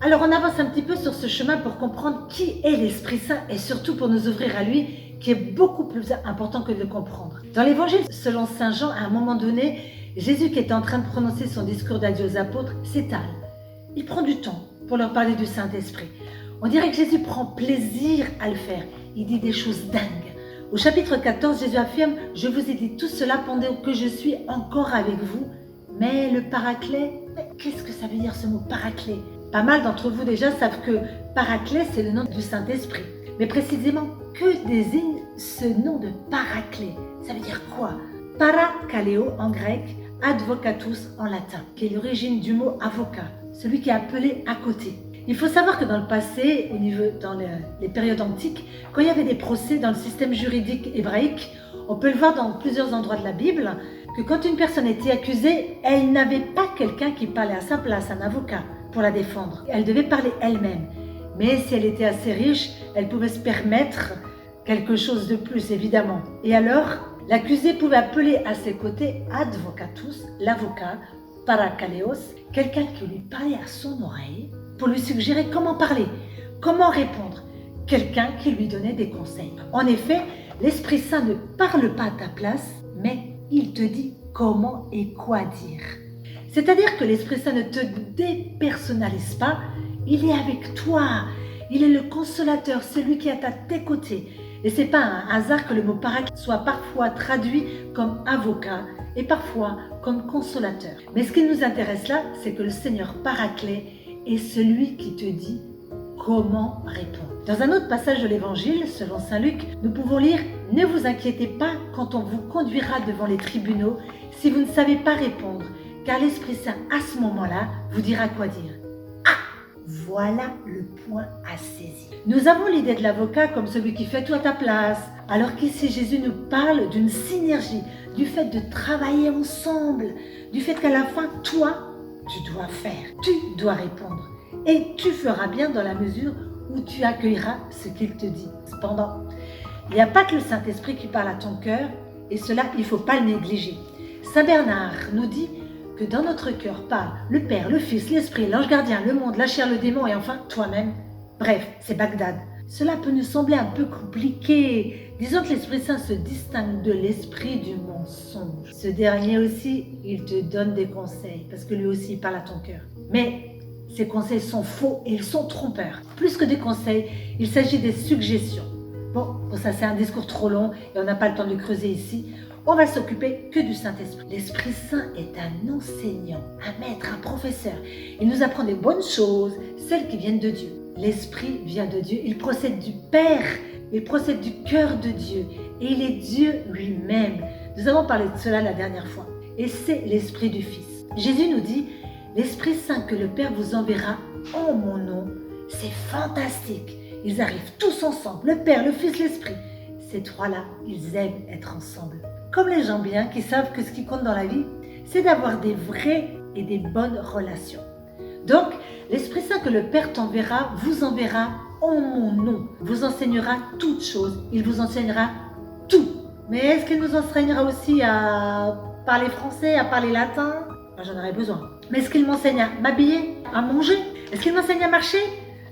Alors on avance un petit peu sur ce chemin pour comprendre qui est l'Esprit Saint et surtout pour nous ouvrir à lui, qui est beaucoup plus important que de le comprendre. Dans l'évangile selon Saint Jean, à un moment donné, Jésus qui était en train de prononcer son discours d'adieu aux apôtres s'étale. Il prend du temps pour leur parler du Saint-Esprit. On dirait que Jésus prend plaisir à le faire. Il dit des choses dingues. Au chapitre 14, Jésus affirme « Je vous ai dit tout cela pendant que je suis encore avec vous, mais le paraclet, qu'est-ce que ça veut dire ce mot paraclet ?» Pas mal d'entre vous déjà savent que paraclet, c'est le nom du Saint-Esprit. Mais précisément, que désigne ce nom de paraclet? Ça veut dire quoi? Parakaleo en grec, advocatus en latin, qui est l'origine du mot avocat, celui qui est appelé à côté. Il faut savoir que dans le passé, dans les périodes antiques, quand il y avait des procès dans le système juridique hébraïque, on peut le voir dans plusieurs endroits de la Bible, que quand une personne était accusée, elle n'avait pas quelqu'un qui parlait à sa place, un avocat, pour la défendre. Elle devait parler elle-même. Mais si elle était assez riche, elle pouvait se permettre quelque chose de plus, évidemment. Et alors, l'accusé pouvait appeler à ses côtés advocatus, l'avocat, parakaleos, quelqu'un qui lui parlait à son oreille, pour lui suggérer comment parler, comment répondre, quelqu'un qui lui donnait des conseils. En effet, l'Esprit Saint ne parle pas à ta place, mais il te dit comment et quoi dire. C'est-à-dire que l'Esprit Saint ne te dépersonnalise pas, il est avec toi, il est le consolateur, celui qui est à tes côtés. Et ce n'est pas un hasard que le mot paraclet soit parfois traduit comme avocat et parfois comme consolateur. Mais ce qui nous intéresse là, c'est que le Seigneur paraclet est celui qui te dit comment répondre. Dans un autre passage de l'Évangile, selon Saint Luc, nous pouvons lire « Ne vous inquiétez pas quand on vous conduira devant les tribunaux si vous ne savez pas répondre, car l'Esprit Saint, à ce moment-là, vous dira quoi dire. » Ah, voilà le point à saisir. Nous avons l'idée de l'avocat comme celui qui fait tout à ta place, alors qu'ici Jésus nous parle d'une synergie, du fait de travailler ensemble, du fait qu'à la fin, toi, tu dois faire, tu dois répondre. Et tu feras bien dans la mesure où tu accueilleras ce qu'il te dit. Cependant, il n'y a pas que le Saint-Esprit qui parle à ton cœur, et cela, il ne faut pas le négliger. Saint Bernard nous dit que dans notre cœur parle le Père, le Fils, l'Esprit, l'ange gardien, le monde, la chair, le démon et enfin toi-même. Bref, c'est Bagdad. Cela peut nous sembler un peu compliqué. Disons que l'Esprit Saint se distingue de l'esprit du mensonge. Ce dernier aussi, il te donne des conseils, parce que lui aussi, il parle à ton cœur. Mais ces conseils sont faux et ils sont trompeurs. Plus que des conseils, il s'agit des suggestions. Bon, ça c'est un discours trop long et on n'a pas le temps de le creuser ici. On va s'occuper que du Saint-Esprit. L'Esprit Saint est un enseignant, un maître, un professeur. Il nous apprend des bonnes choses, celles qui viennent de Dieu. L'Esprit vient de Dieu, il procède du Père, il procède du cœur de Dieu et il est Dieu lui-même. Nous avons parlé de cela la dernière fois. Et c'est l'Esprit du Fils. Jésus nous dit, l'Esprit Saint que le Père vous enverra en mon nom, c'est fantastique. Ils arrivent tous ensemble, le Père, le Fils, l'Esprit. Ces trois-là, ils aiment être ensemble. Comme les gens bien qui savent que ce qui compte dans la vie, c'est d'avoir des vraies et des bonnes relations. Donc, l'Esprit Saint que le Père t'enverra, vous enverra en mon nom, vous enseignera toutes choses, il vous enseignera tout. Mais est-ce qu'il nous enseignera aussi à parler français, à parler latin? J'en aurais besoin. Mais est-ce qu'il m'enseigne à m'habiller, à manger? Est-ce qu'il m'enseigne à marcher?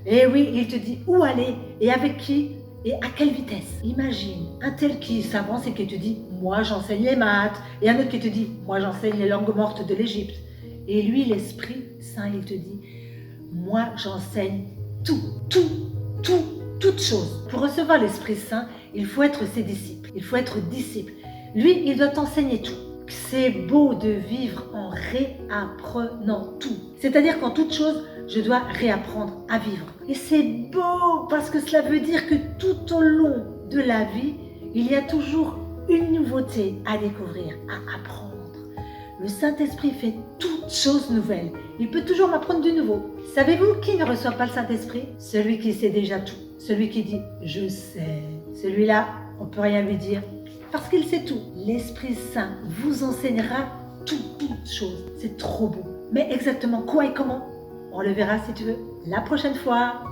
Eh oui, il te dit où aller et avec qui et à quelle vitesse. Imagine un tel qui s'avance et qui te dit « moi j'enseigne les maths » et un autre qui te dit « moi j'enseigne les langues mortes de l'Égypte ». Et lui, l'Esprit Saint, il te dit « moi j'enseigne toutes choses ». Pour recevoir l'Esprit Saint, il faut être ses disciples, il faut être disciple. Lui, il doit t'enseigner tout. C'est beau de vivre en réapprenant tout. C'est-à-dire qu'en toute chose, je dois réapprendre à vivre. Et c'est beau parce que cela veut dire que tout au long de la vie, il y a toujours une nouveauté à découvrir, à apprendre. Le Saint-Esprit fait toutes choses nouvelles. Il peut toujours m'apprendre du nouveau. Savez-vous qui ne reçoit pas le Saint-Esprit? Celui qui sait déjà tout. Celui qui dit « je sais ». Celui-là, on ne peut rien lui dire parce qu'il sait tout. L'Esprit Saint vous enseignera toutes choses. C'est trop beau. Mais exactement quoi et comment? On le verra si tu veux la prochaine fois.